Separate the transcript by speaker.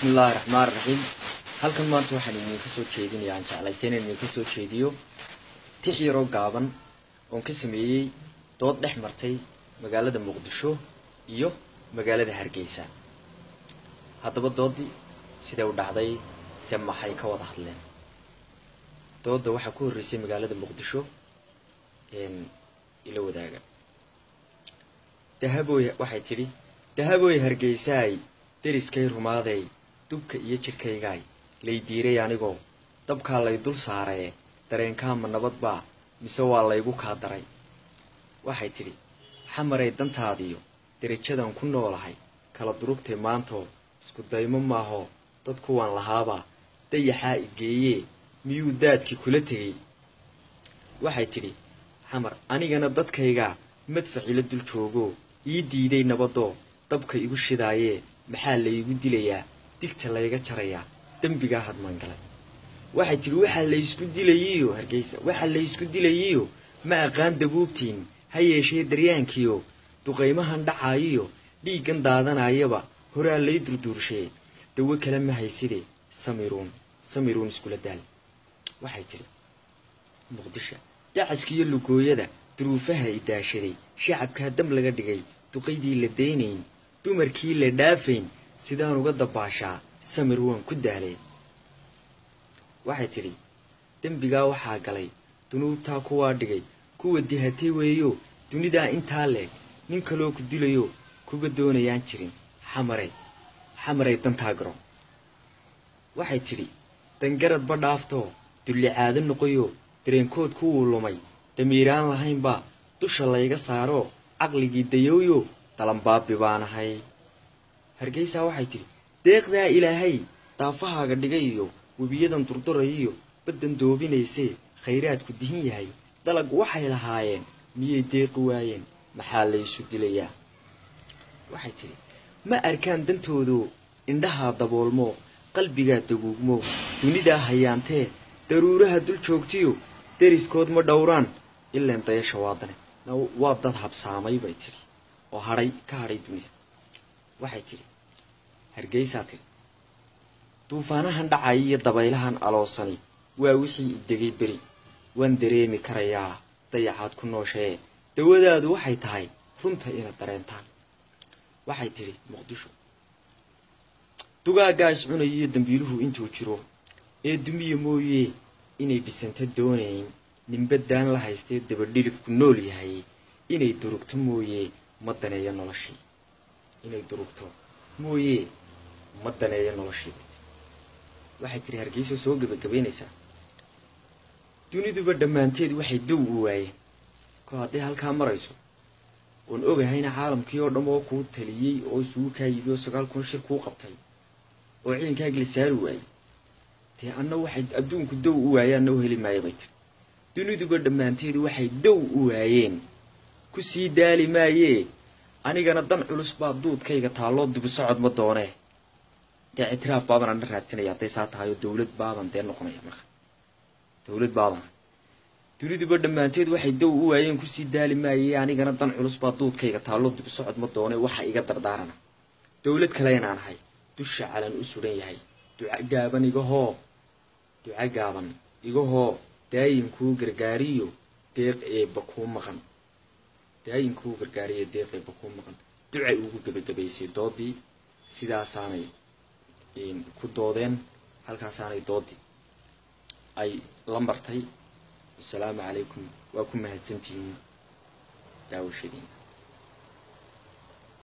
Speaker 1: بسم الله الرحمن الرحيم. halkan maanta waxaan idinka soo jeedinayaa jeclaysan inaan ka soo jeediyo tixiro gaaban oo ka sameeyay dood dhex martay magaalada Muqdisho iyo magaalada Hargeysa. haddaba doodii sida u dhacday samaxay ka wada hadleen. doodda waxa ku horeysay magaalada Muqdisho ila wadaaga. dahaboy waxay tiri dahaboy Hargeysay deriskay rumaaday dubka iyo jirkaygaay lay diiray anigoo dabka lay dul saaray dareenka ma nabadba mise waa laygu ka daray. waxay tiri xamaray dantaadiyo darajadan ku noolahay kala durugtay maanto isku daymo maaho dadku waan lahaaba dayaxa igeeyee miyuu daadkii kula tagay. waxay tiri xamar anigana dadkayga madfaciila dul joogo ii diiday nabadoo dabka igu shidaayee maxaa la igu dilayaa digta layga jaraya dambiga hadman galay. waxay tiri waxa la isku dilayiyo Hargeysa waxa la isku dilayiyo ma aqaan dabuubtiin ha yeeshee daryaankiyo duqeymahan dhacaayo dhiigan daadanayaba horaa lay durduurshay dawo kale ma hayside samiruun iskula daal. waxay tiri Muqdisho dacaskiyo lugooyada duruufaha idaashaday shacabka dam laga dhigay duqeydii la deenayn dumarkii la dhaafayn sidaan uga dabaashaa samiruun ku daalay. waxay tiri dambiga waxa galay dunuubta kuwa dhigay kuwa dihatay weeyo dunida inta leeg nin kale ku dilayo kuga doonayaan jirin xamaray dantaa garo. waxay tiri dangarad ba dhaafto dulli caado noqoyo dareenkood ku lumay damiiraan lahayn ba dusha layga saaro aqligii dayooyo talanbaabi baanahay. Hargeysa waxay tiri deeqda ilaahay daafahaaga dhigayo wabiyadan durdurayo badan doobinayse khayraadku dihin yahay dalag waxay lahaayeen miyay deeq waayeen maxaa la isu dilayaa. waxay tiri ma arkaan dantoodu indhaha daboolmo qalbiga daguugmo dunida hayaantee daruuraha dul joogtiyo deriskood ma dhowraan ilaa dayasha waadane waa dad habsaamay bay tiri oo ka haray dunida. waxay tiri Hargeysa tiri duufaanahan dhacay iyo dabaylahan aloosani waa wixii degay bari waan dareemi karayaa dayaxaad ku nooshee dawadaadu waxay tahay runta ina dareentaan. waxay tiri Muqdisho dugaaga iscunayo dambiiluhu intuu jiro ee dumiye mooyee inay dhisanta doonayn nimbadaan la haystay dabadhilifku nool yahay inay durugto mooyee madaneeyo noloshii inay durugto mooyee madaneeyo noloshii. waxay tiri Hargeysa soo gabagabeynaysaa duniduba dhammaanteed waxay dow u waayeen ko haddii halkaa marayso oon ogahayna caalamkii oo dhan oo kuu taliyey oo isugu kaayibiyo 9,000 shir kuu qabtay oo ciidankaaga la saari waayey dee anna waxay adduunku dow u waayaan oo heli maayo bay tiri duniduba dhammaanteed waxay dow u waayeen ku sii daali maayee anigana dan culus baa duudkayga taalo dib u socod ma doonee dee itiraaf baaban aan raadsanaya haday saa tahay dawlad baaban dee noqonaya marka dawlad baaban duniduba dhammaanteed waxay dow u waayeen ku sii daali maayee anigana dan culus baa duudkayga taalo dib u socod ma doonee waxa iga dardaarana dawlad kale inaan ahay dusha calan u suran yahay duca gaaban igahoo daayinku gargaariyo deeq ee bakuu maqan daayinku gargaariyo deeq ee bakuu maqan ducay ugu gabagabaysay doodii sidaasaanay ku doodeen halkaasaanay doodii ay la martay. assalaamu calaykum waa ku mahadsantihiin daawashadiina.